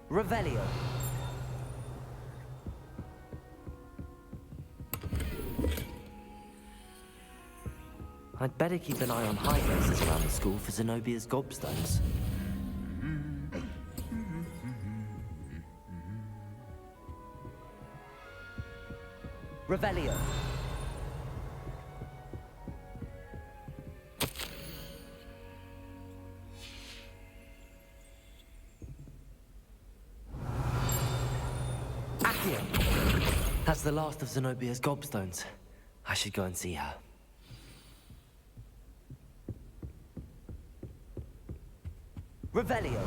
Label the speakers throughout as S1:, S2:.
S1: Revelio. I'd better keep an eye on high-places around the school for Zenobia's gobstones. Revelio. Accio. That's the last of Zenobia's gobstones. I should go and see her. Revelio.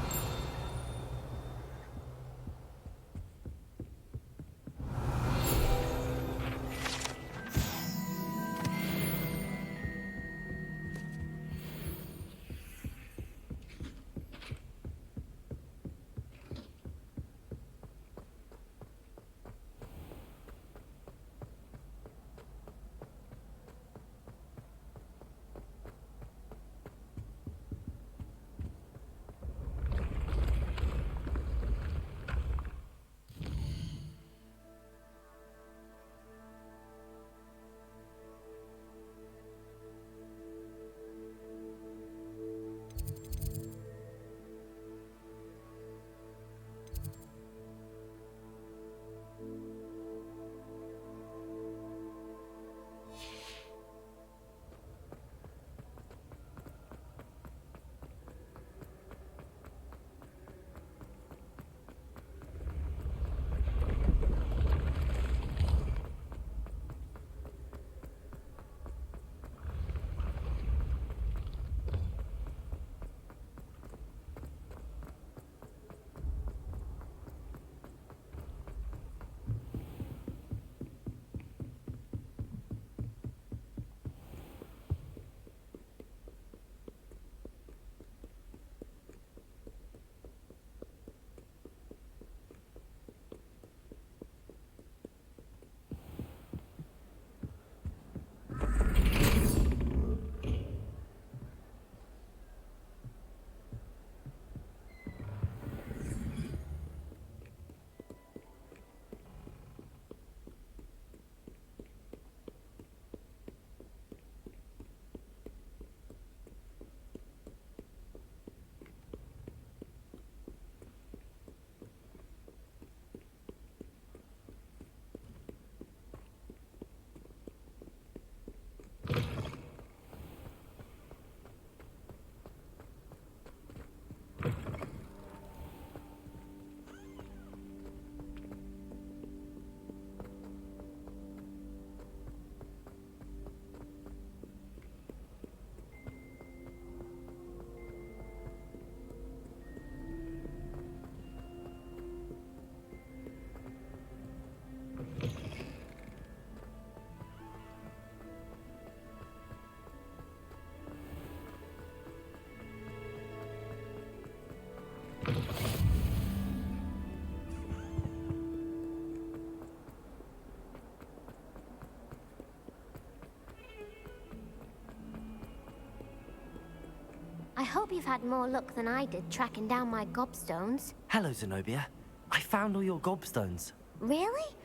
S2: I hope you've had more luck than I did tracking down my gobstones.
S1: Hello, Zenobia. I found all your gobstones.
S2: Really?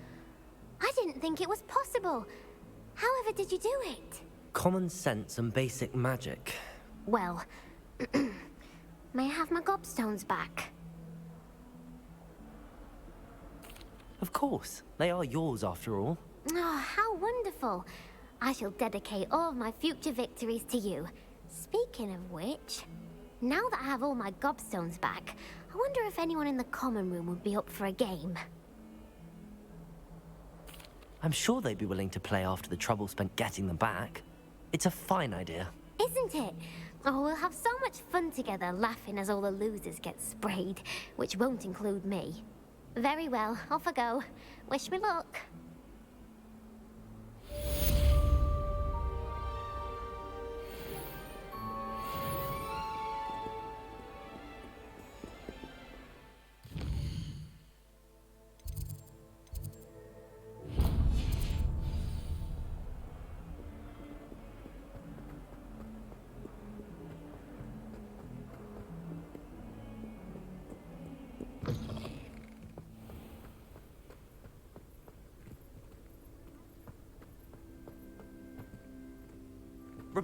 S2: I didn't think it was possible. However did you do it?
S1: Common sense and basic magic.
S2: Well, may I have my gobstones back?
S1: Of course. They are yours after all.
S2: Oh, how wonderful. I shall dedicate all of my future victories to you. Speaking of which, now that I have all my gobstones back, I wonder if anyone in the common room would be up for a game.
S1: I'm sure they'd be willing to play after the trouble spent getting them back. It's a fine idea.
S2: Isn't it? Oh, we'll have so much fun together laughing as all the losers get sprayed, which won't include me. Very well, off I go. Wish me luck.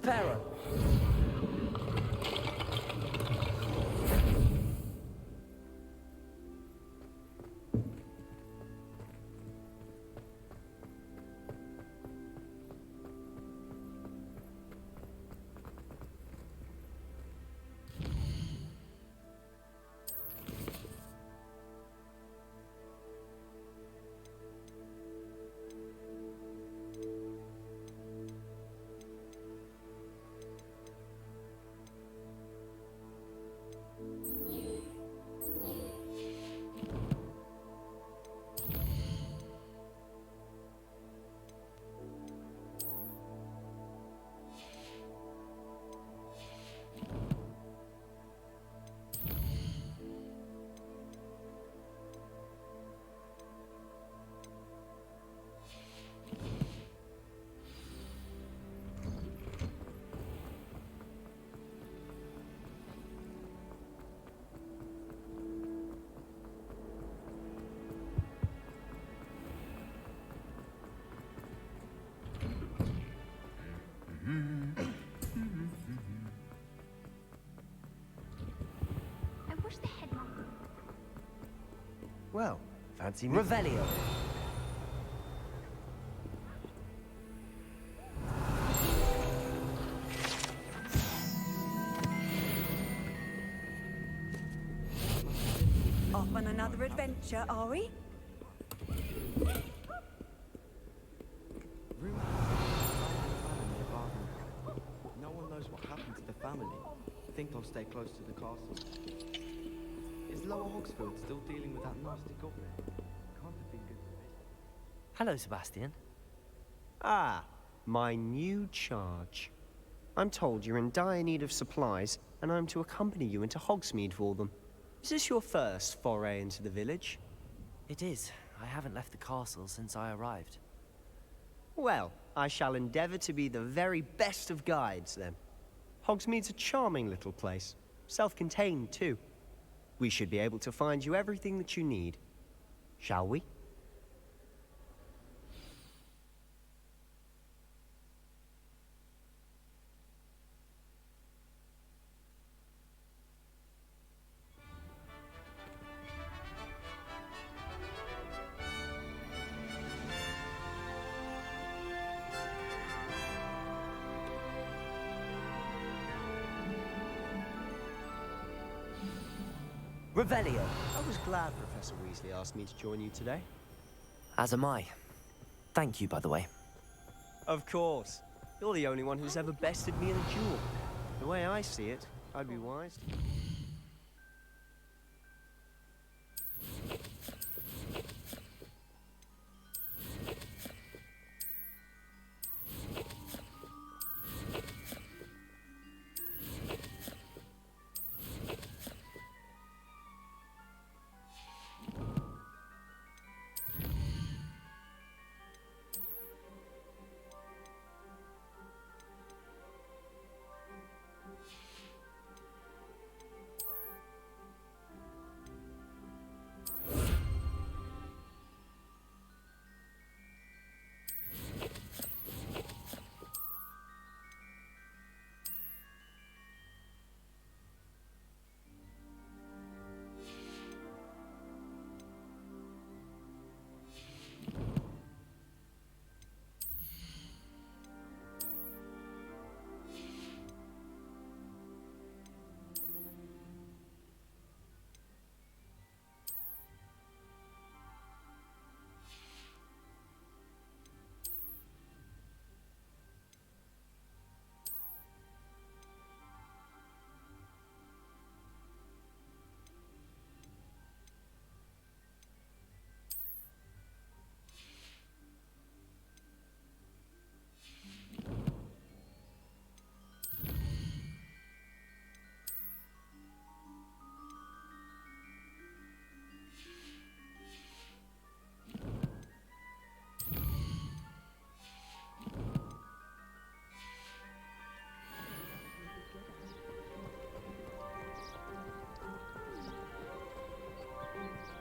S1: Preparo.
S3: I wish the headmaster.
S4: Well, fancy me.
S1: Revelio.
S5: Off on another adventure, are we?
S4: No one knows what happened to the family. I think they'll stay close to the castle. Is Lower Hogsfield still dealing with that nasty goblin? Can't have been good for business.
S1: Hello, Sebastian.
S6: Ah, my new charge. I'm told you're in dire need of supplies, and I'm to accompany you into Hogsmeade for them. Is this your first foray into the village?
S1: It is. I haven't left the castle since I arrived.
S6: Well, I shall endeavour to be the very best of guides, then. Hogsmeade's a charming little place. Self-contained, too. We should be able to find you everything that you need. Shall we?
S1: Revelio.
S6: I was glad Professor Weasley asked me to join you today.
S1: As am I. Thank you, by the way.
S6: Of course. You're the only one who's ever bested me in a duel. The way I see it, I'd be wise.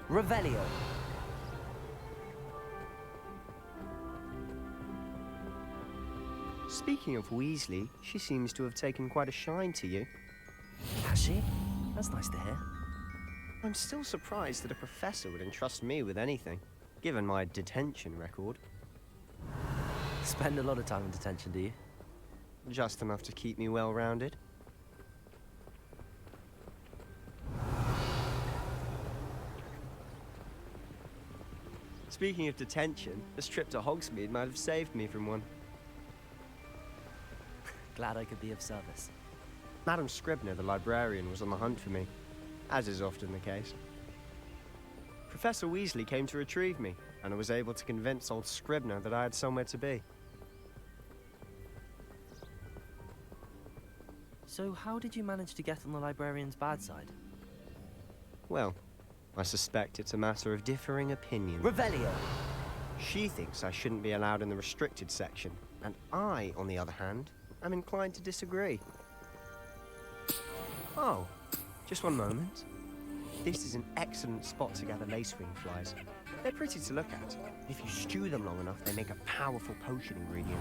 S1: Revelio.
S6: Speaking of Weasley, she seems to have taken quite a shine to you.
S1: Has she? That's nice to hear.
S6: I'm still surprised that a professor would entrust me with anything, given my detention record.
S1: Spend a lot of time in detention, do you?
S6: Just enough to keep me well-rounded. Speaking of detention, this trip to Hogsmeade might have saved me from one.
S1: Glad I could be of service.
S6: Madam Scribner, the librarian, was on the hunt for me, as is often the case. Professor Weasley came to retrieve me, and I was able to convince old Scribner that I had somewhere to be.
S1: So how did you manage to get on the librarian's bad side?
S6: Well, I suspect it's a matter of differing opinion.
S1: Revelio!
S6: She thinks I shouldn't be allowed in the restricted section, and I, on the other hand, am inclined to disagree. Oh, just one moment. This is an excellent spot to gather lacewing flies. They're pretty to look at. If you stew them long enough, they make a powerful potion ingredient.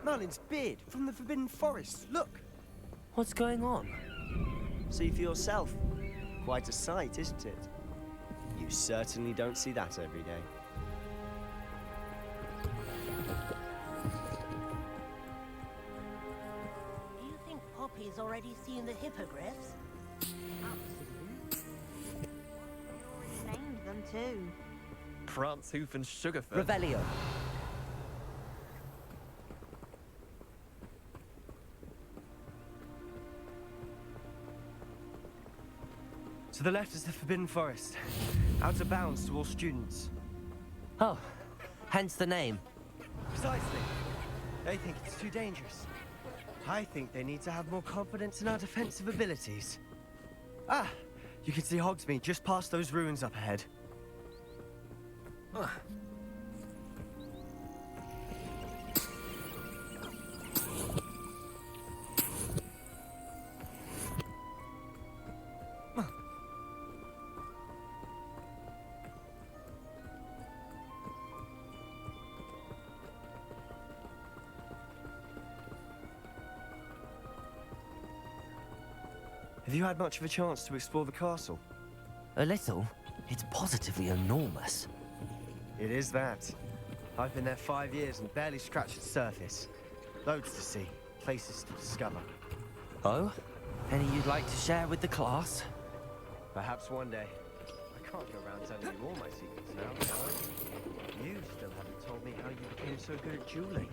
S6: Merlin's beard from the Forbidden Forest. Look!
S1: What's going on?
S6: See for yourself. Quite a sight, isn't it? You certainly don't see that every day.
S7: Do you think Poppy's already seen the hippogriffs?
S3: Named them too.
S4: Prance, Hoof, and Sugarfoot.
S1: Revelio!
S6: To the left is the Forbidden Forest. Out of bounds to all students.
S1: Oh, hence the name.
S6: Precisely. They think it's too dangerous. I think they need to have more confidence in our defensive abilities. Ah, you can see Hogsmeade just past those ruins up ahead. Have you had much of a chance to explore the castle?
S1: A little? It's positively enormous.
S6: It is that. I've been there 5 years and barely scratched the surface. Loads to see, places to discover.
S1: Oh? Any you'd like to share with the class?
S6: Perhaps one day. I can't go around telling you all my secrets now, can I? You still haven't told me how you became so good at dueling.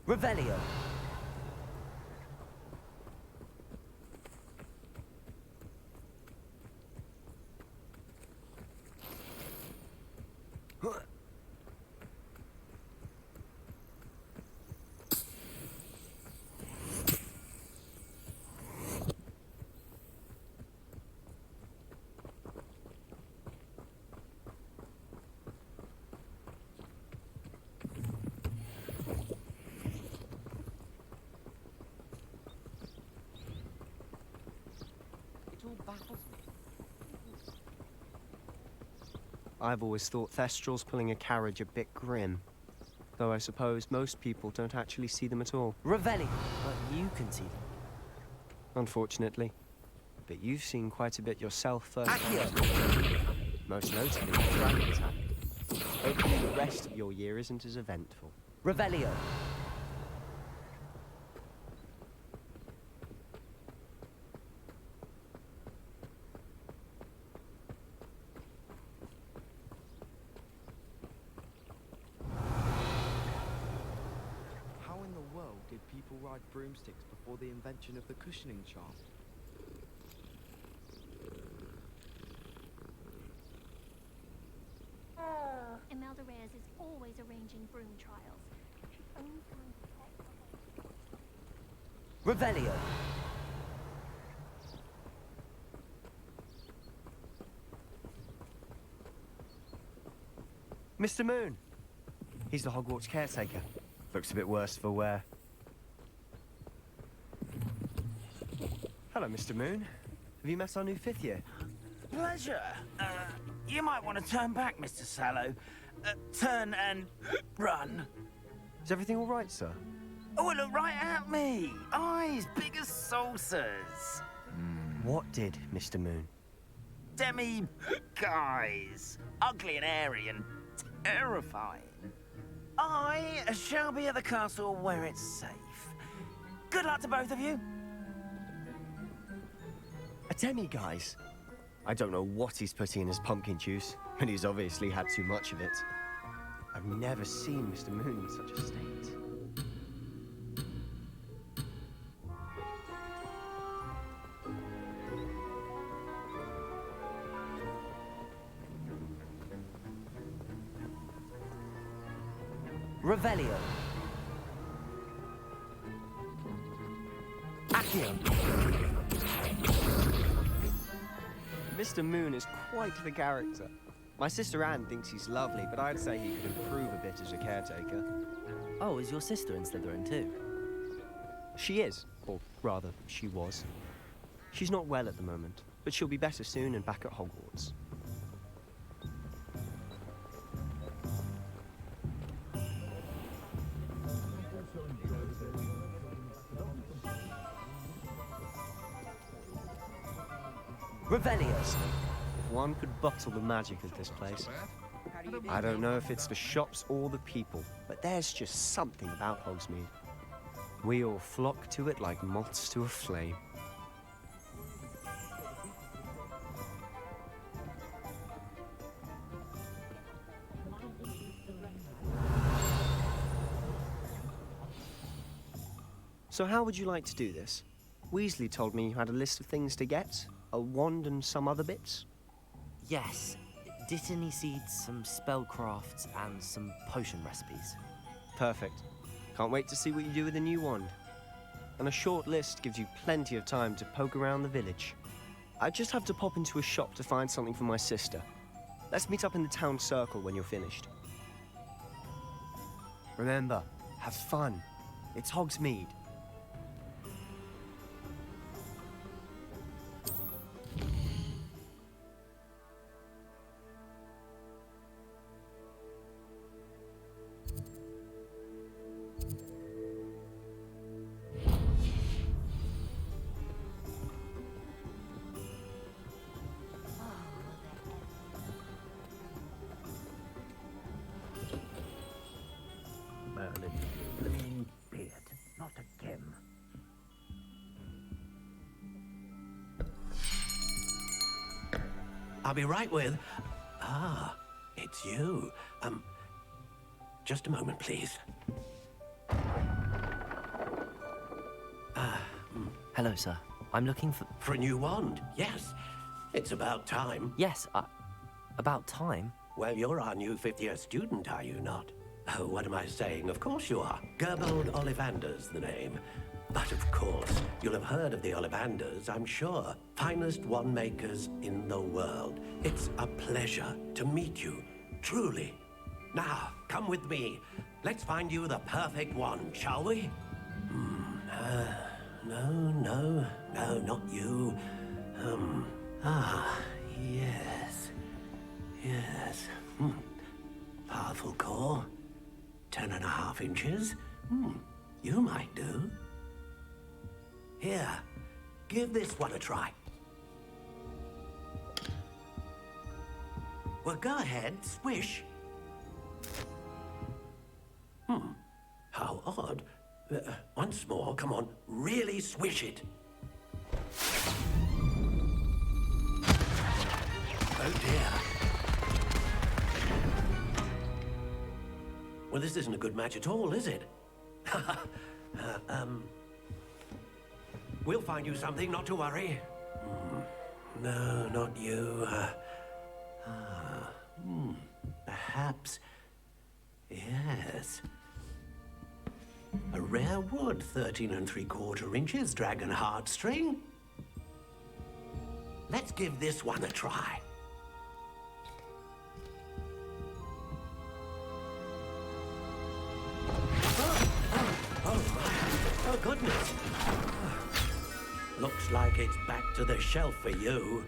S1: Revelio!
S6: I've always thought Thestrals pulling a carriage a bit grim. Though I suppose most people don't actually see them at all.
S1: Revelio! But you can see them.
S6: Unfortunately. But you've seen quite a bit yourself first.
S1: Accio!
S6: Most notably the dragon attack. Hopefully the rest of your year isn't as eventful.
S1: Revelio!
S4: How in the world did people ride broomsticks before the invention of the cushioning charm?
S8: Imelda Reyes is always arranging broom trials. Only time to check.
S1: Revelio.
S6: Mr. Moon. He's the Hogwarts caretaker. Looks a bit worse for wear. Hello, Mr. Moon. Have you met our new fifth year?
S9: Pleasure. You might want to turn back, Mr. Sallow. Turn and run.
S6: Is everything all right, sir?
S9: Oh, look right at me. Eyes big as saucers.
S6: What did, Mr. Moon?
S9: Guys. Ugly and airy and terrifying. I shall be at the castle where it's safe. Good luck to both of you.
S6: A demi-guise? I don't know what he's putting in his pumpkin juice, and he's obviously had too much of it. I've never seen Mr. Moon in such a state.
S1: Revelio. Accio.
S6: Mr. Moon is quite the character. My sister Anne thinks he's lovely, but I'd say he could improve a bit as a caretaker.
S1: Oh, is your sister in Slytherin too?
S6: She is, or rather, she was. She's not well at the moment, but she'll be better soon and back at Hogwarts.
S1: Revelio.
S6: If one could bottle the magic of this place. I don't know if it's the shops or the people, but there's just something about Hogsmeade. We all flock to it like moths to a flame. So how would you like to do this? Weasley told me you had a list of things to get. A wand and some other bits?
S1: Yes. Dittany seeds, some spellcrafts, and some potion recipes.
S6: Perfect. Can't wait to see what you do with the new wand. And a short list gives you plenty of time to poke around the village. I just have to pop into a shop to find something for my sister. Let's meet up in the town circle when you're finished. Remember, have fun. It's Hogsmeade.
S9: Merlin, beard, not again.
S10: I'll be right with... Ah, it's you. Just a moment, please.
S1: Hello, sir. I'm looking for...
S10: For a new wand, yes. It's about time.
S1: Yes, about time?
S10: Well, you're our new fifth-year student, are you not? Oh, what am I saying? Of course you are. Gerbold Ollivander's the name. But of course, you'll have heard of the Ollivanders, I'm sure. Finest wand makers in the world. It's a pleasure to meet you, truly. Now, come with me. Let's find you the perfect wand, shall we? No, not you. Yes. Powerful core. 10.5 inches. You might do. Here, give this one a try. Well, go ahead, swish. How odd. Once more, come on, really swish it. Oh dear. Well, this isn't a good match at all, is it? We'll find you something, not to worry. No, not you. perhaps. Yes. A rare wood, 13 3/4 inches, dragon heartstring. Let's give this one a try. Oh, goodness. Looks like it's back to the shelf for you.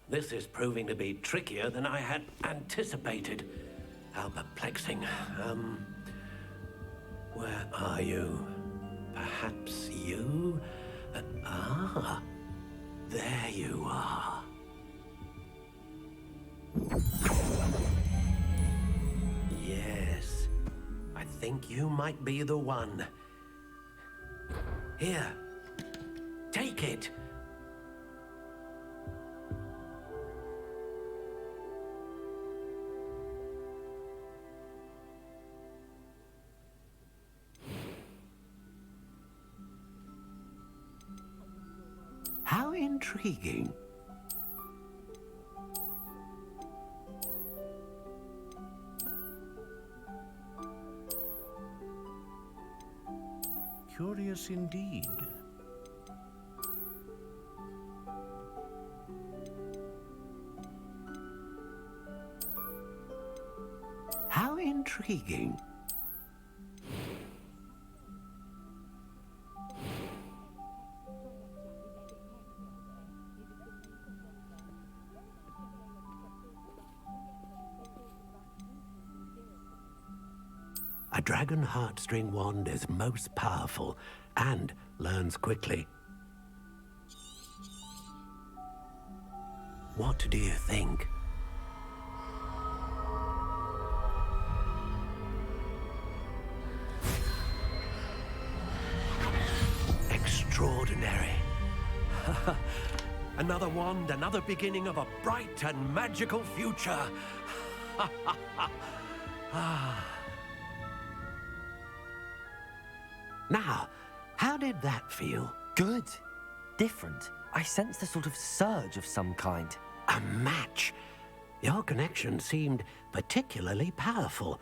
S10: This is proving to be trickier than I had anticipated. How perplexing. Where are you? Perhaps you? There you are. Yes, I think you might be the one. Here, take it. How intriguing.
S11: Curious indeed.
S10: How intriguing. A dragon heartstring wand is most powerful and learns quickly. What do you think? Extraordinary. Another wand, another beginning of a bright and magical future. Now, how did that feel?
S1: Good. Different. I sensed a sort of surge of some kind.
S10: A match. Your connection seemed particularly powerful.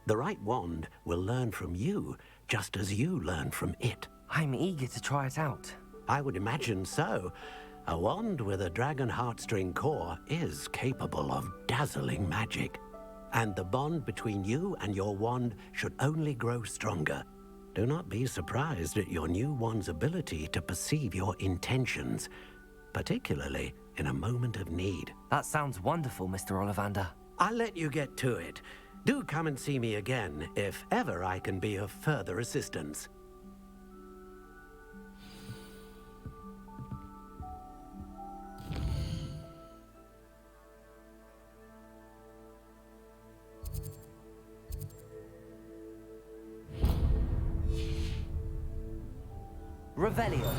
S10: The right wand will learn from you, just as you learn from it.
S1: I'm eager to try it out.
S10: I would imagine so. A wand with a dragon heartstring core is capable of dazzling magic. And the bond between you and your wand should only grow stronger. Do not be surprised at your new wand's ability to perceive your intentions, particularly in a moment of need.
S1: That sounds wonderful, Mr. Ollivander.
S10: I'll let you get to it. Do come and see me again if ever I can be of further assistance.
S1: Revelio.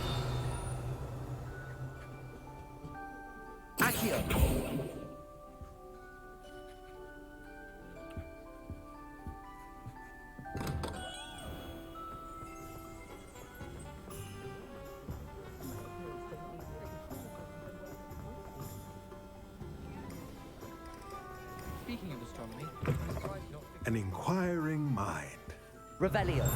S1: Accio.
S12: Speaking of astronomy,
S11: An inquiring mind.
S1: Revelio.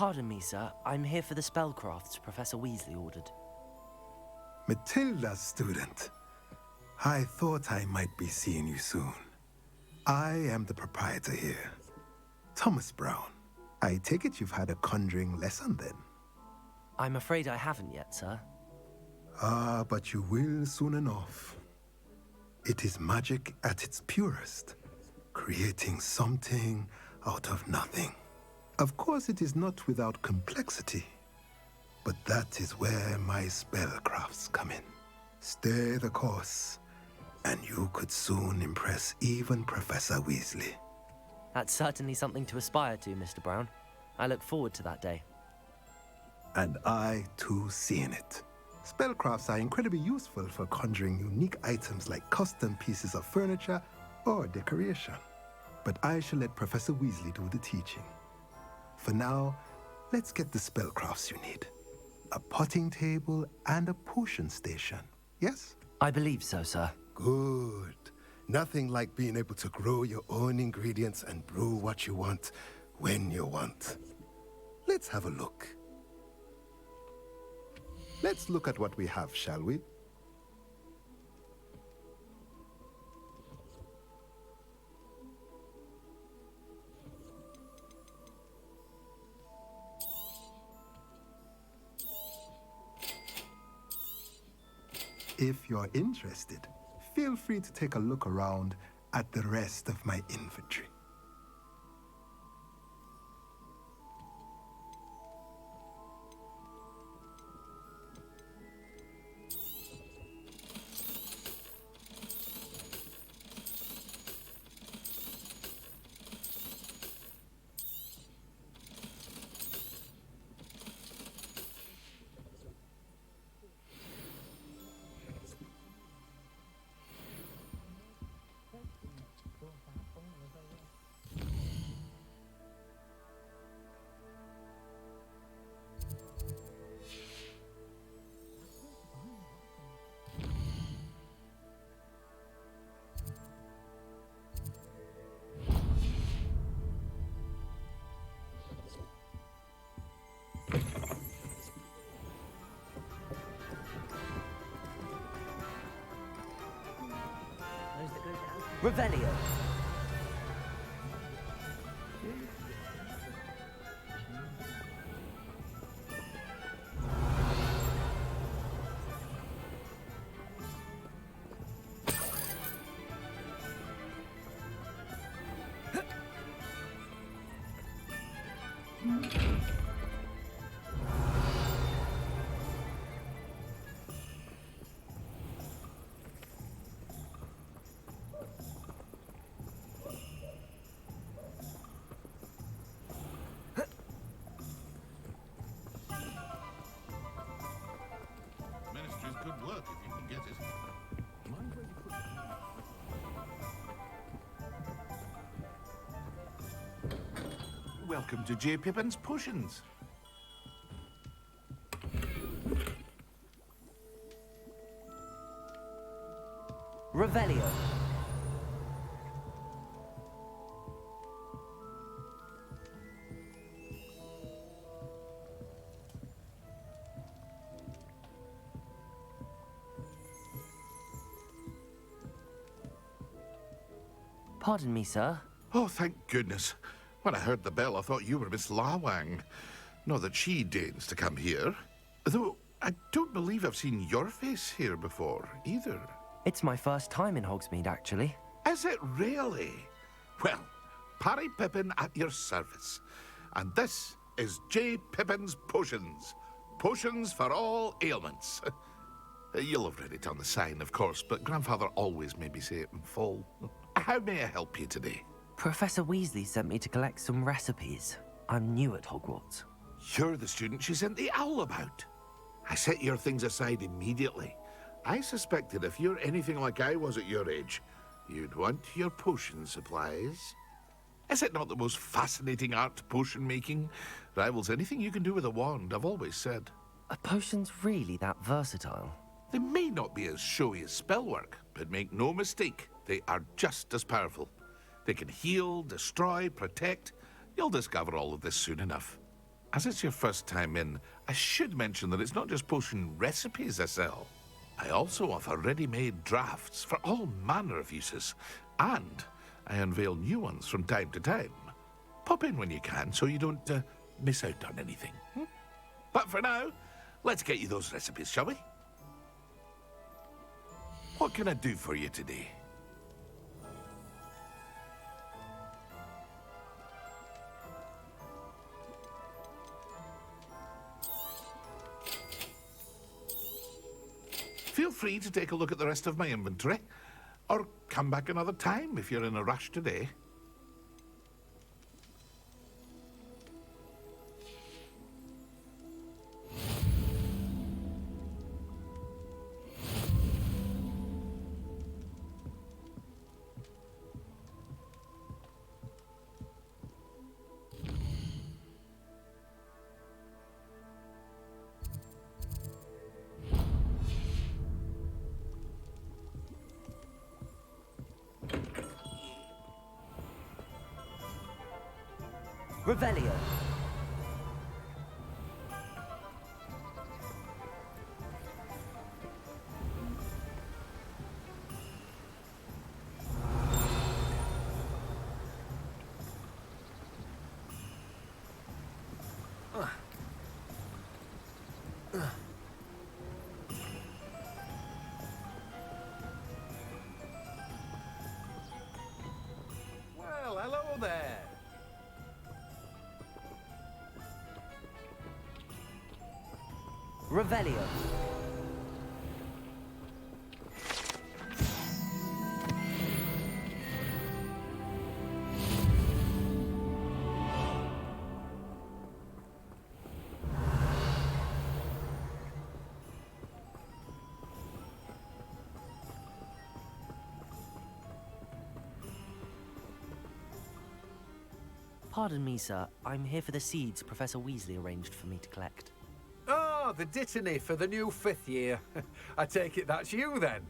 S1: Pardon me, sir. I'm here for the spellcrafts Professor Weasley ordered.
S11: Matilda's student. I thought I might be seeing you soon. I am the proprietor here, Thomas Brown. I take it you've had a conjuring lesson then?
S1: I'm afraid I haven't yet, sir.
S11: Ah, but you will soon enough. It is magic at its purest, creating something out of nothing. Of course, it is not without complexity, but that is where my spellcrafts come in. Stay the course, and you could soon impress even Professor Weasley.
S1: That's certainly something to aspire to, Mr. Brown. I look forward to that day.
S11: And I, too, seeing it. Spellcrafts are incredibly useful for conjuring unique items like custom pieces of furniture or decoration. But I shall let Professor Weasley do the teaching. For now, let's get the spellcrafts you need. A potting table and a potion station, yes?
S1: I believe so, sir.
S11: Good. Nothing like being able to grow your own ingredients and brew what you want when you want. Let's have a look. Let's look at what we have, shall we? If you're interested, feel free to take a look around at the rest of my inventory.
S1: Revelio.
S13: Ministry's good work if you can get it. Mind where you put it? Welcome to J. Pippin's Potions.
S1: Revelio. Pardon me, sir.
S13: Oh, thank goodness. When I heard the bell, I thought you were Miss Lawang. Not that she deigns to come here. Though, I don't believe I've seen your face here before, either.
S1: It's my first time in Hogsmeade, actually.
S13: Is it really? Well, Parry Pippin at your service. And this is J. Pippin's Potions. Potions for all ailments. You'll have read it on the sign, of course, but Grandfather always made me say it in full. How may I help you today?
S1: Professor Weasley sent me to collect some recipes. I'm new at Hogwarts.
S13: You're the student she sent the owl about. I set your things aside immediately. I suspected if you're anything like I was at your age, you'd want your potion supplies. Is it not the most fascinating art, potion making? Rivals anything you can do with a wand, I've always said.
S1: Are potions really that versatile?
S13: They may not be as showy as spellwork, but make no mistake, they are just as powerful. They can heal, destroy, protect. You'll discover all of this soon enough. As it's your first time in, I should mention that it's not just potion recipes I sell. I also offer ready-made drafts for all manner of uses, and I unveil new ones from time to time. Pop in when you can so you don't miss out on anything. But for now, let's get you those recipes, shall we? What can I do for you today? Feel free to take a look at the rest of my inventory, or come back another time if you're in a rush today.
S1: Revelio.
S14: Well, hello there.
S1: Revelio. Pardon me, sir. I'm here for the seeds Professor Weasley arranged for me to collect.
S14: Oh, the dittany for the new 5th year. I take it that's you, then.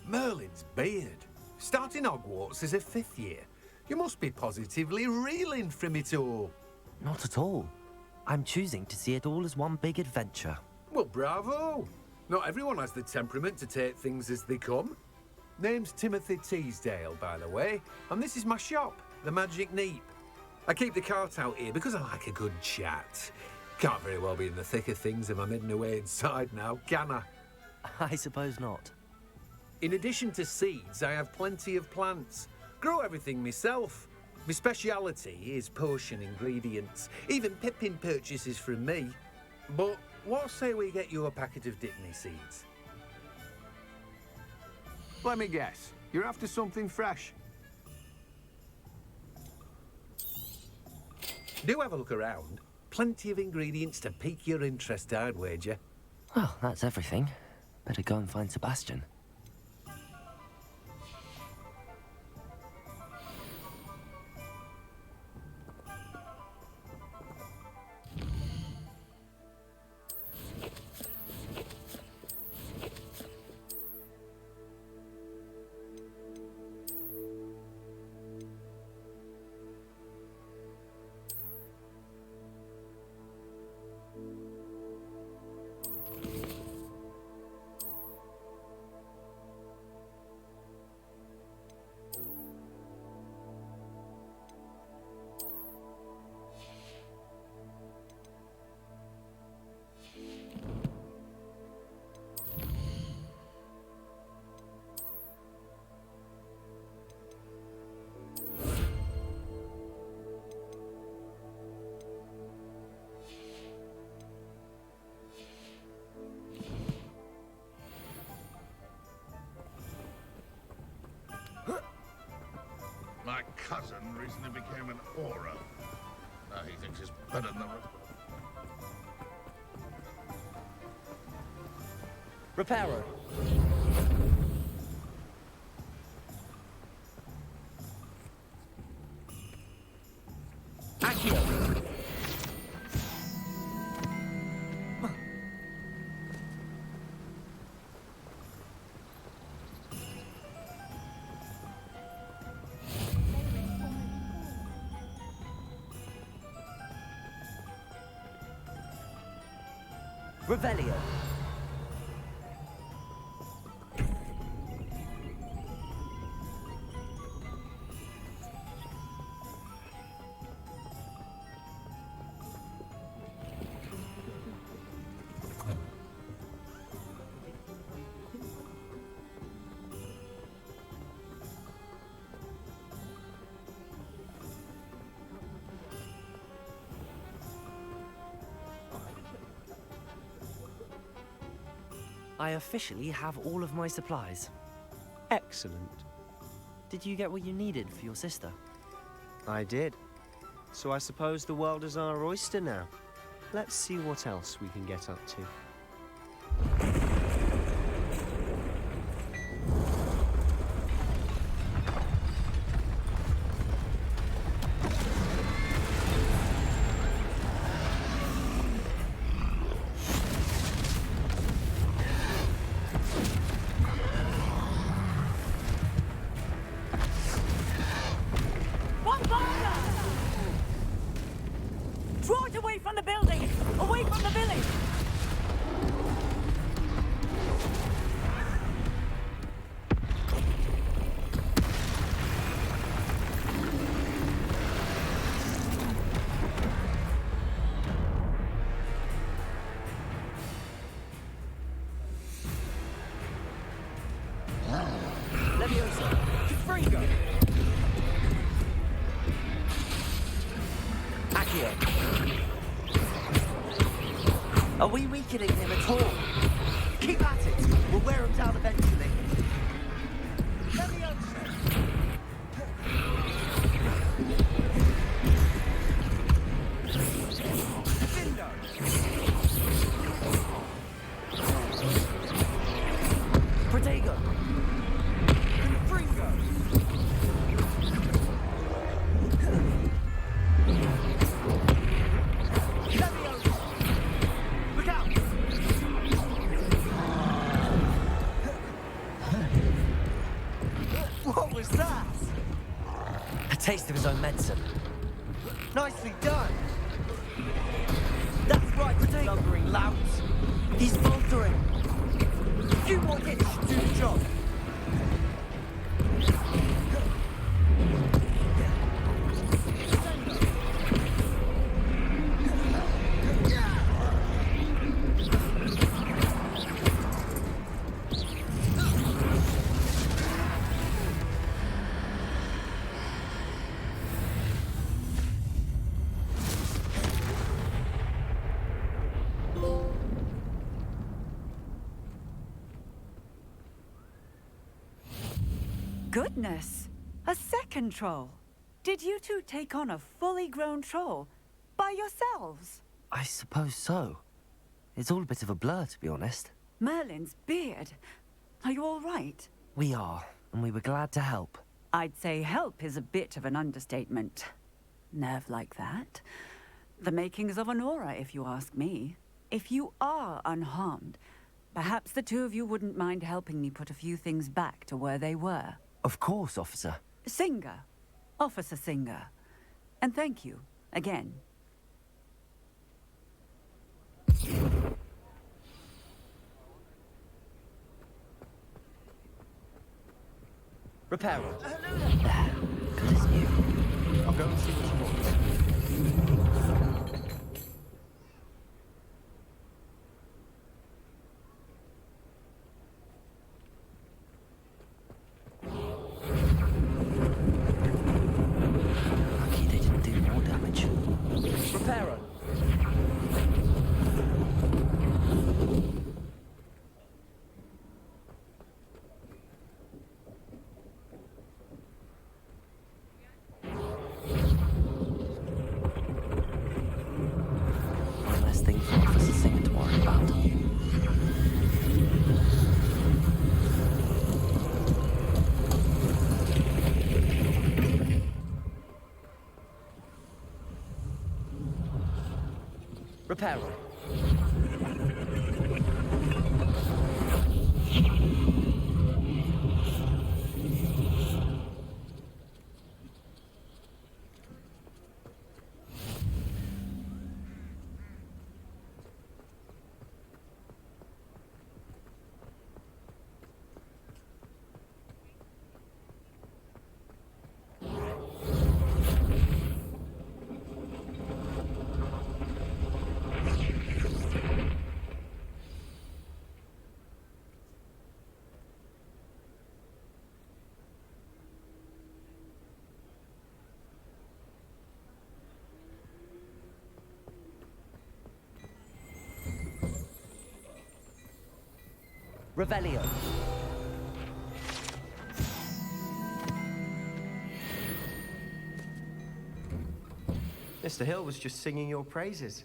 S14: Merlin's beard. Starting Hogwarts as a 5th year. You must be positively reeling from it all.
S1: Not at all. I'm choosing to see it all as one big adventure.
S14: Well, bravo. Not everyone has the temperament to take things as they come. Name's Timothy Teasdale, by the way, and this is my shop, the Magic Neep. I keep the cart out here because I like a good chat. Can't very well be in the thick of things if I'm hidden away inside now, can I?
S1: I suppose not.
S14: In addition to seeds, I have plenty of plants. Grow everything myself. My speciality is potion ingredients. Even Pippin purchases from me. But what say we get you a packet of dittany seeds?
S15: Let me guess. You're after something fresh.
S14: Do have a look around. Plenty of ingredients to pique your interest, I'd wager.
S1: Well, that's everything. Better go and find Sebastian.
S13: My cousin recently became an aura. Now he thinks he's better than the rest.
S1: Reparo. Accio. Revelio. I officially have all of my supplies.
S6: Excellent.
S1: Did you get what you needed for your sister?
S6: I did. So I suppose the world is our oyster now. Let's see what else we can get up to.
S5: Draw it away from the building! Away from the village!
S1: Leviosa! Fringo! Accio! Are we weakening him at all?
S4: Keep at it! We'll wear him down eventually.
S1: Protego! Fringo!
S4: Look out! What was that?
S1: A taste of his own medicine.
S4: Nicely done. That's right, lumbering louts. He's faltering. A few more hits should do the job.
S5: Goodness! A second troll! Did you two take on a fully grown troll? By yourselves?
S1: I suppose so. It's all a bit of a blur, to be honest.
S5: Merlin's beard. Are you all right?
S1: We are, and we were glad to help.
S5: I'd say help is a bit of an understatement. Nerve like that. The makings of an aura, if you ask me. If you are unharmed, perhaps the two of you wouldn't mind helping me put a few things back to where they were.
S1: Of course, officer.
S5: Singer. Officer Singer. And thank you, again.
S1: Reparo. Good as new. I'll go and see what you want. Lucky they didn't do more damage. Reparo. One less thing for Officer Singer to worry about. Reparo. Revelio.
S6: Mr. Hill was just singing your praises.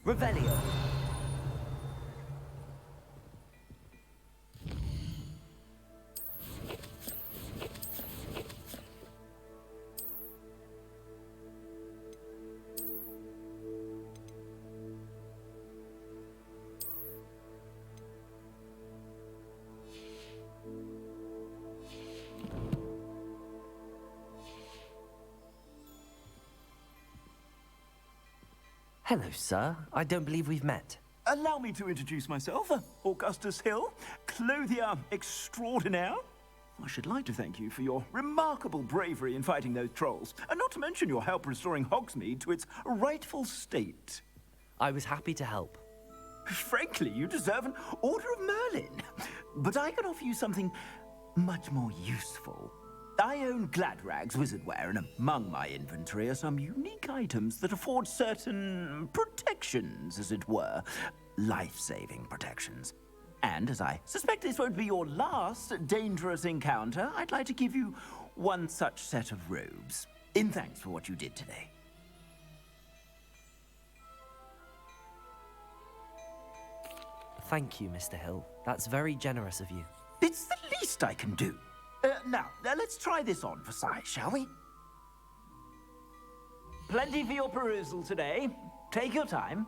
S1: Revelio. Hello, sir. I don't believe we've met.
S16: Allow me to introduce myself, Augustus Hill, clothier extraordinaire. I should like to thank you for your remarkable bravery in fighting those trolls, and not to mention your help restoring Hogsmeade to its rightful state.
S1: I was happy to help.
S16: Frankly, you deserve an Order of Merlin. But I can offer you something much more useful. I own Gladrag's wizardware, and among my inventory are some unique items that afford certain protections, as it were. Life-saving protections. And as I suspect this won't be your last dangerous encounter, I'd like to give you one such set of robes, in thanks for what you did today.
S1: Thank you, Mr. Hill. That's very generous of you.
S16: It's the least I can do. Now, let's try this on for size, shall we? Plenty for your perusal today. Take your time.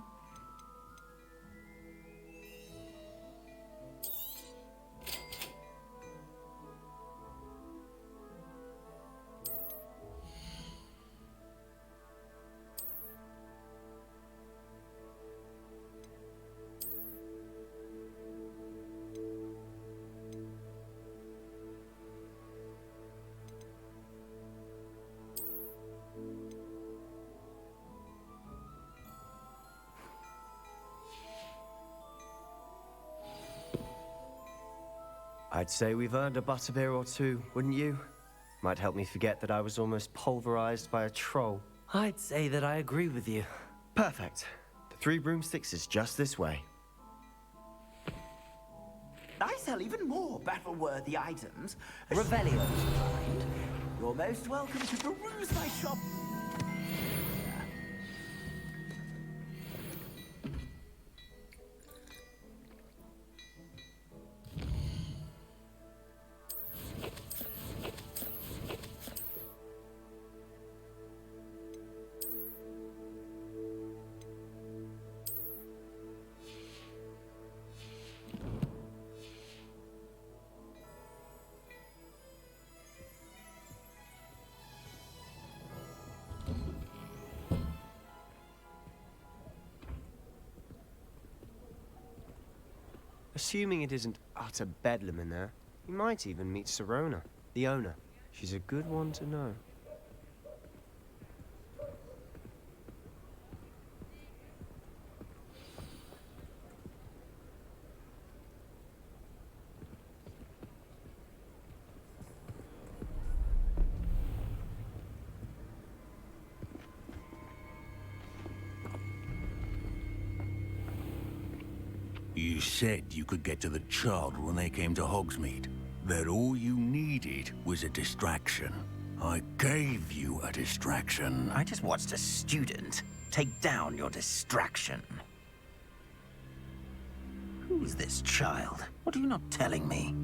S6: I'd say we've earned a butterbeer or two, wouldn't you? Might help me forget that I was almost pulverized by a troll.
S1: I'd say that I agree with you.
S6: Perfect. The 3 broomsticks is just this way.
S16: I sell even more battle-worthy items.
S1: Revelio.
S16: You're most welcome to peruse my shop.
S6: Assuming it isn't utter bedlam in there, you might even meet Serona, the owner. She's a good one to know.
S17: You said you could get to the child when they came to Hogsmeade. That all you needed was a distraction. I gave you a distraction.
S9: I just watched a student take down your distraction. Who is this child? What are you not telling me?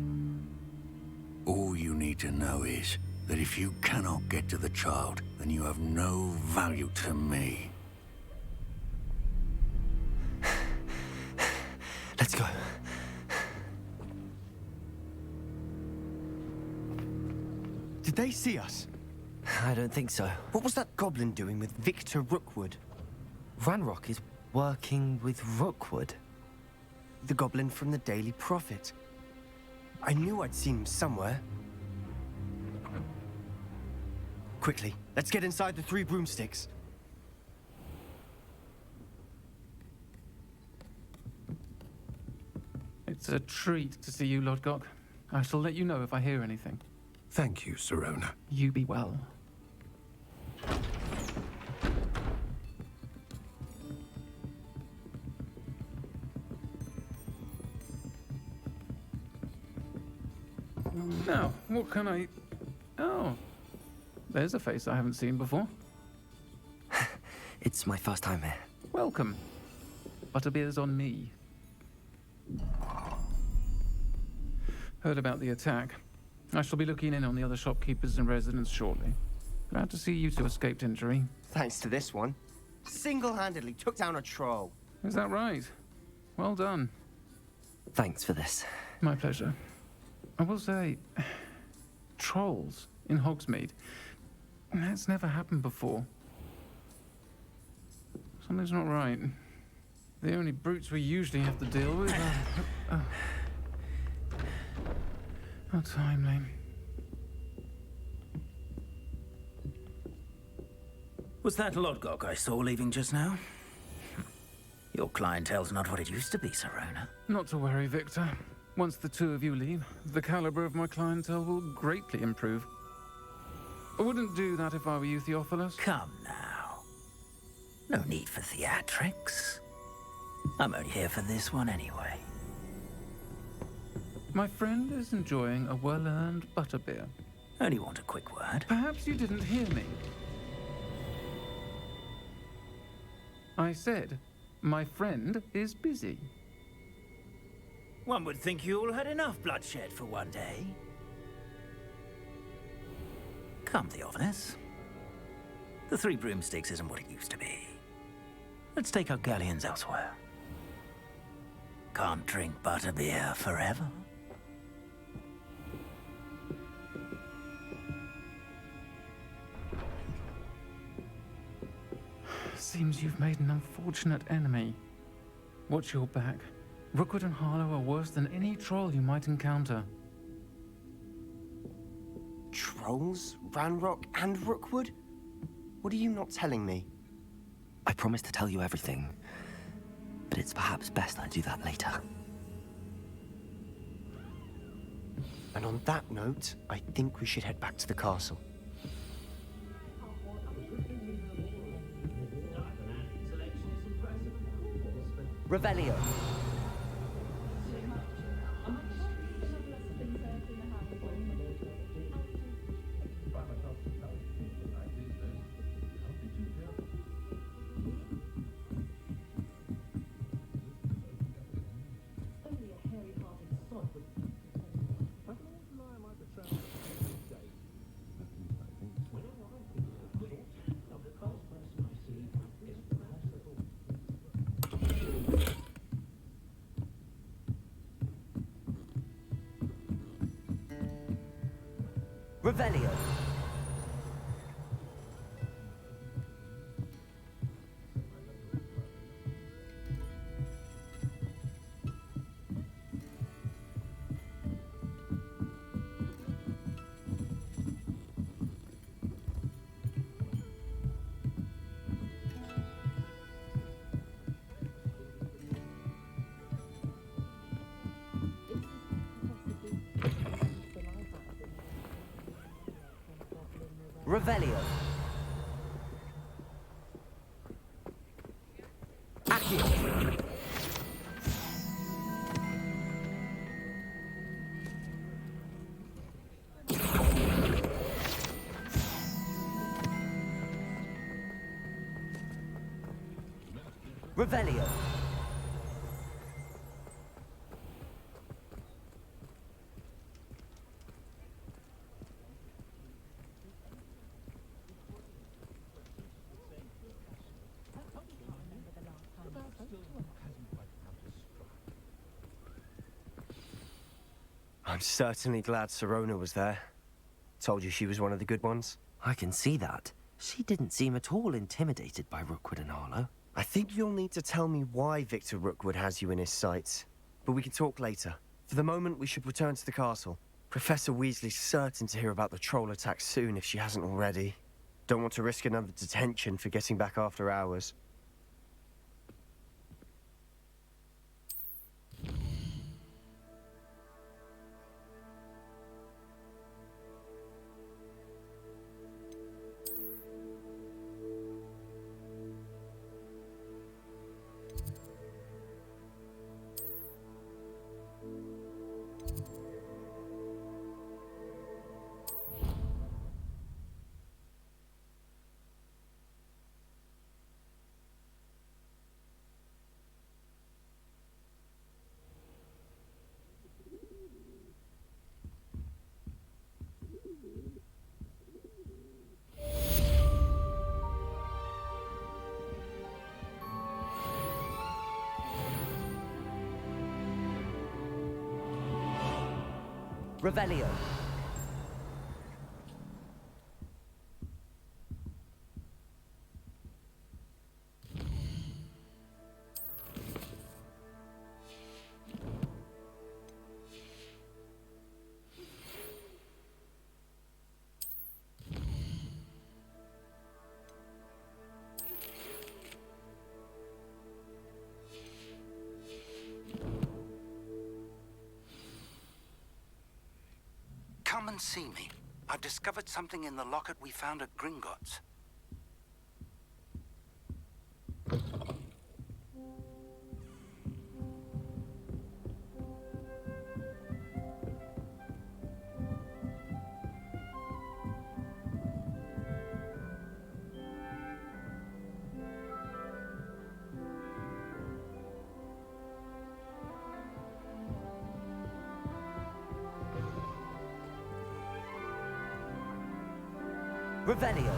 S17: All you need to know is that if you cannot get to the child, then you have no value to me.
S6: Let's go. Did they see us?
S1: I don't think so.
S6: What was that goblin doing with Victor Rookwood?
S1: Ranrock is working with Rookwood.
S6: The goblin from the Daily Prophet. I knew I'd seen him somewhere. Quickly, let's get inside the 3 broomsticks.
S18: It's a treat to see you, Lodgok. I shall let you know if I hear anything.
S15: Thank you, Sirona.
S18: You be well. Now, what can I... Oh, there's a face I haven't seen before.
S1: It's my first time here.
S18: Welcome. Butterbeer's on me. Heard about the attack. I shall be looking in on the other shopkeepers and residents shortly. Glad to see you two escaped injury.
S6: Thanks to this one. Single-handedly took down a troll.
S18: Is that right? Well done.
S1: Thanks for this.
S18: My pleasure. I will say, trolls in Hogsmeade. That's never happened before. Something's not right. The only brutes we usually have to deal with are... How timely.
S16: Was that Lodgok I saw leaving just now? Your clientele's not what it used to be, Sirona.
S18: Not to worry, Victor. Once the 2 of you leave, the caliber of my clientele will greatly improve. I wouldn't do that if I were you, Theophilus.
S16: Come now. No need for theatrics. I'm only here for this one anyway.
S18: My friend is enjoying a well-earned butterbeer.
S16: Only want a quick word.
S18: Perhaps you didn't hear me. I said, my friend is busy.
S16: One would think you all had enough bloodshed for one day. Come, Theophilus. The 3 broomsticks isn't what it used to be. Let's take our galleons elsewhere. Can't drink butterbeer forever.
S18: Seems you've made an unfortunate enemy. Watch your back. Rookwood and Harlow are worse than any troll you might encounter.
S6: Trolls? Ranrock and Rookwood? What are you not telling me?
S1: I promise to tell you everything, but it's perhaps best I do that later.
S6: And on that note, I think we should head back to the castle.
S1: Revelio. Revelio. Revelio. Accio. Revelio.
S6: I'm certainly glad Sirona was there. Told you she was one of the good ones.
S1: I can see that. She didn't seem at all intimidated by Rookwood and Harlow.
S6: I think you'll need to tell me why Victor Rookwood has you in his sights. But we can talk later. For the moment, we should return to the castle. Professor Weasley's certain to hear about the troll attack soon if she hasn't already. Don't want to risk another detention for getting back after hours.
S1: Revelio.
S19: Come and see me. I've discovered something in the locket we found at Gringotts.
S1: Revelio.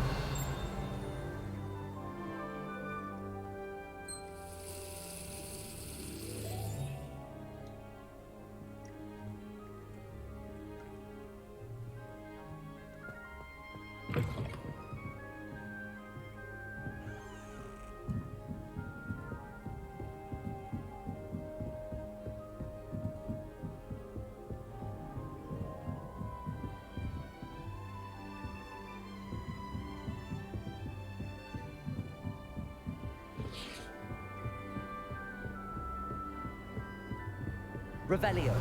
S1: Revelio.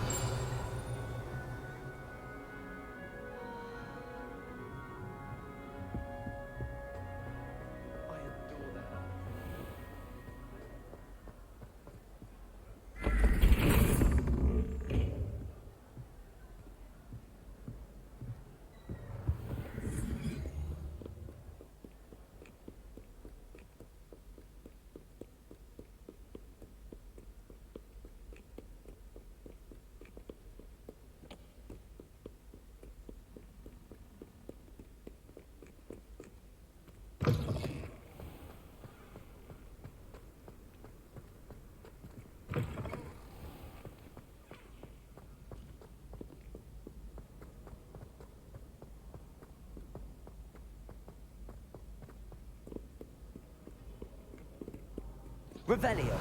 S1: Revelio.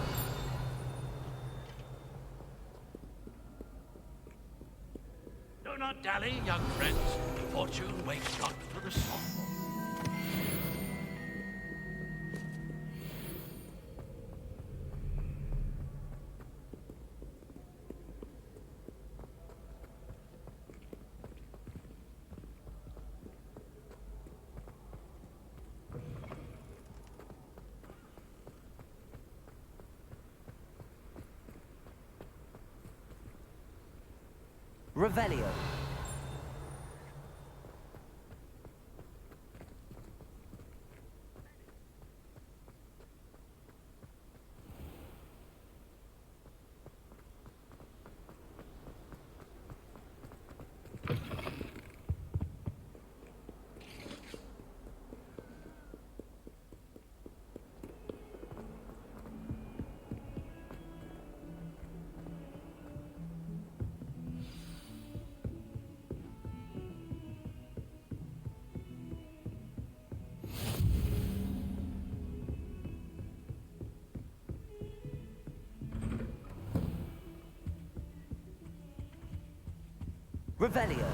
S20: Do not dally, young friends. Fortune waits not for the slothful.
S1: Revelio. Revelio.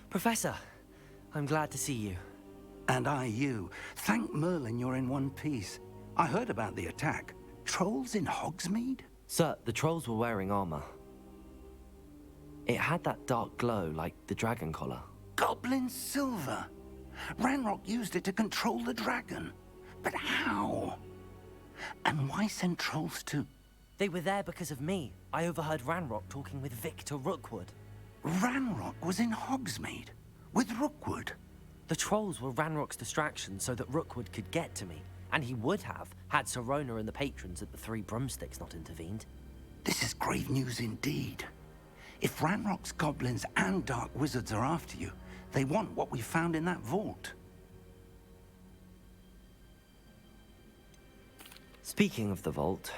S1: Professor, I'm glad to see you.
S19: And I you. Thank Merlin you're in one piece. I heard about the attack. Trolls in Hogsmeade?
S1: Sir, the trolls were wearing armor. It had that dark glow like the dragon collar.
S19: Goblin silver. Ranrock used it to control the dragon. But how? And why send trolls to...
S1: They were there because of me. I overheard Ranrock talking with Victor Rookwood.
S19: Ranrock was in Hogsmeade? With Rookwood?
S1: The trolls were Ranrock's distraction so that Rookwood could get to me. And he would have, had Sirona and the patrons at the Three Broomsticks not intervened.
S19: This is grave news indeed. If Ranrock's goblins and dark wizards are after you, they want what we found in that vault.
S1: Speaking of the vault,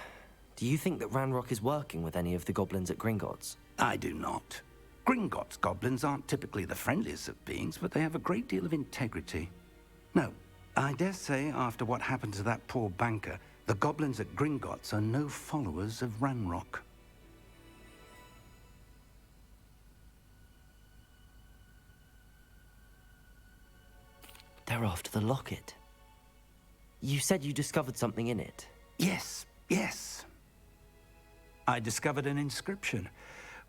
S1: do you think that Ranrock is working with any of the goblins at Gringotts?
S19: I do not. Gringotts goblins aren't typically the friendliest of beings, but they have a great deal of integrity. No, I dare say after what happened to that poor banker, the goblins at Gringotts are no followers of Ranrock.
S1: They're after the locket. You said you discovered something in it.
S19: Yes, yes. I discovered an inscription.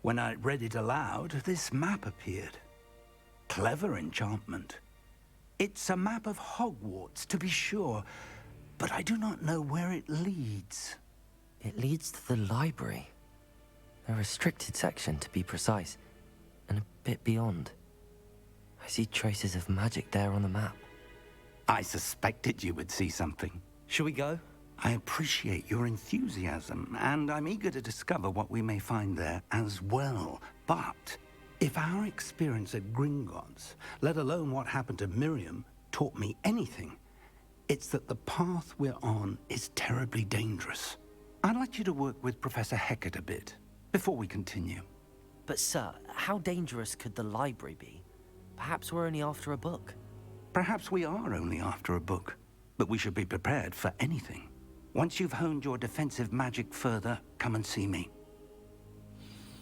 S19: When I read it aloud, this map appeared. Clever enchantment. It's a map of Hogwarts, to be sure, but I do not know where it leads.
S1: It leads to the library. A restricted section, to be precise, and a bit beyond. I see traces of magic there on the map.
S19: I suspected you would see something.
S1: Shall we go?
S19: I appreciate your enthusiasm, and I'm eager to discover what we may find there as well. But if our experience at Gringotts, let alone what happened to Miriam, taught me anything, it's that the path we're on is terribly dangerous. I'd like you to work with Professor Hecat a bit before we continue.
S1: But sir, how dangerous could the library be? Perhaps we're only after a book.
S19: Perhaps we are only after a book, but we should be prepared for anything. Once you've honed your defensive magic further, come and see me.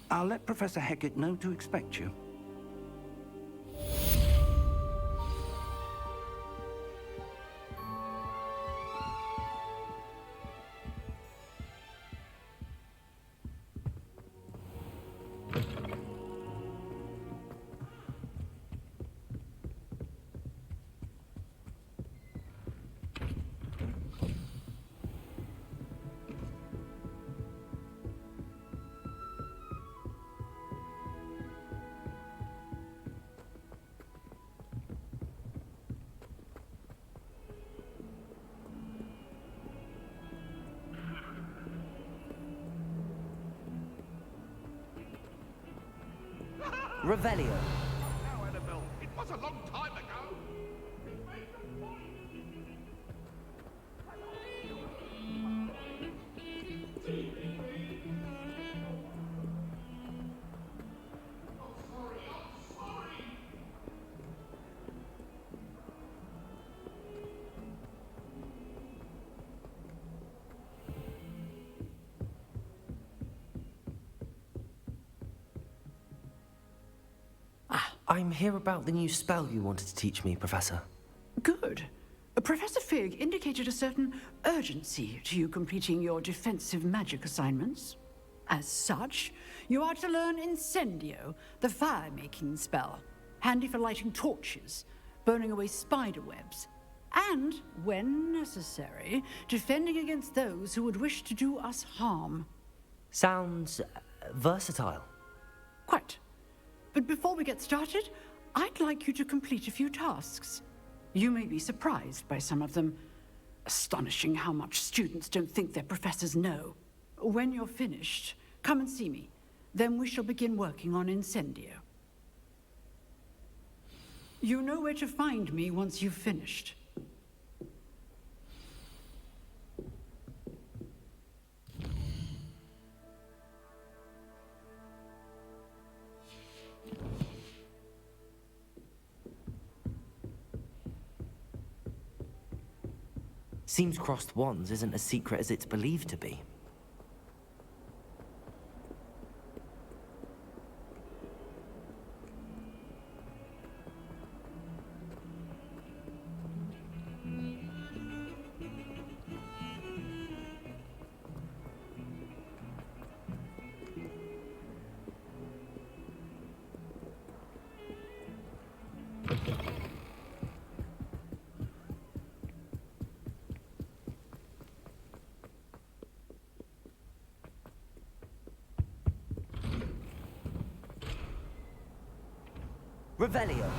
S19: I'll let Professor Hecat know to expect you.
S1: Revelio.
S13: Now, Annabelle, it was a long time ago.
S1: I'm here about the new spell you wanted to teach me, Professor.
S21: Good. Professor Fig indicated a certain urgency to you completing your defensive magic assignments. As such, you are to learn Incendio, the fire-making spell, handy for lighting torches, burning away spider webs, and, when necessary, defending against those who would wish to do us harm.
S1: Sounds versatile.
S21: Quite. But before we get started, I'd like you to complete a few tasks. You may be surprised by some of them. Astonishing how much students don't think their professors know. When you're finished, come and see me. Then we shall begin working on Incendio. You know where to find me once you've finished.
S1: Seems crossed wands isn't as secret as it's believed to be. Revelio.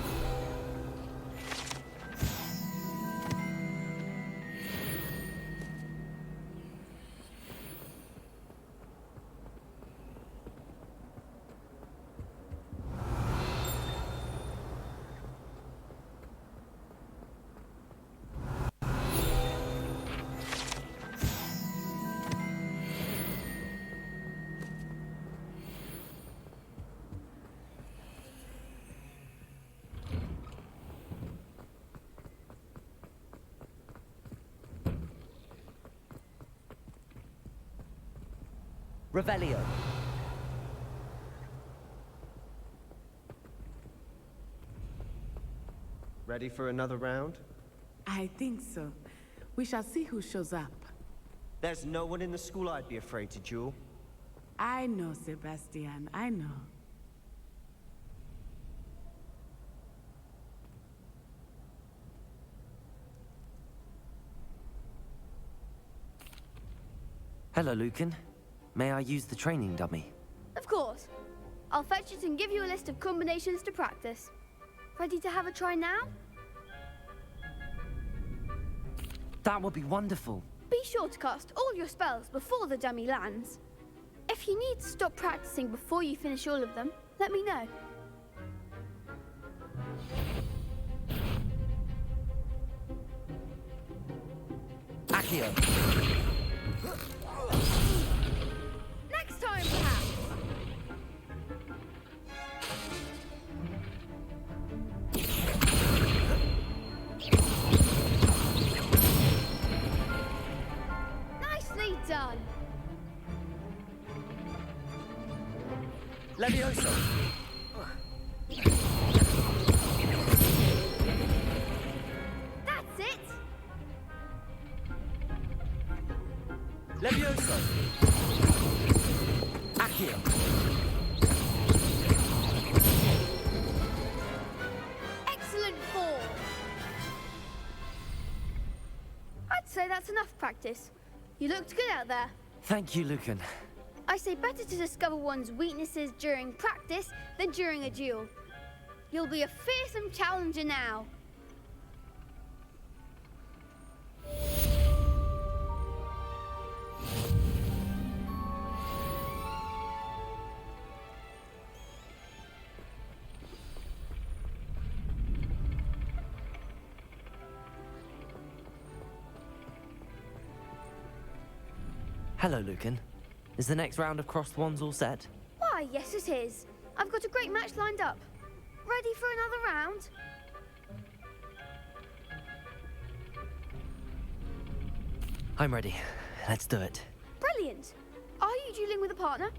S1: Revelio.
S6: Ready for another round?
S2: I think so. We shall see who shows up.
S6: There's no one in the school I'd be afraid to duel.
S2: I know, Sebastian, I know.
S1: Hello, Lucan. May I use the training dummy?
S22: Of course. I'll fetch it and give you a list of combinations to practice. Ready to have a try now?
S1: That would be wonderful.
S22: Be sure to cast all your spells before the dummy lands. If you need to stop practicing before you finish all of them, let me know.
S1: Accio.
S22: Next time, perhaps. Nicely done.
S1: Levioso.
S22: That's it.
S1: Levioso. Accio.
S22: Excellent form. I'd say that's enough practice. You looked good out there.
S1: Thank you, Lucan.
S22: I say better to discover one's weaknesses during practice than during a duel. You'll be a fearsome challenger now.
S1: Hello, Lucan. Is the next round of crossed wands all set?
S22: Why, yes it is. I've got a great match lined up. Ready for another round?
S1: I'm ready. Let's do it.
S22: Brilliant. Are you dueling with a partner?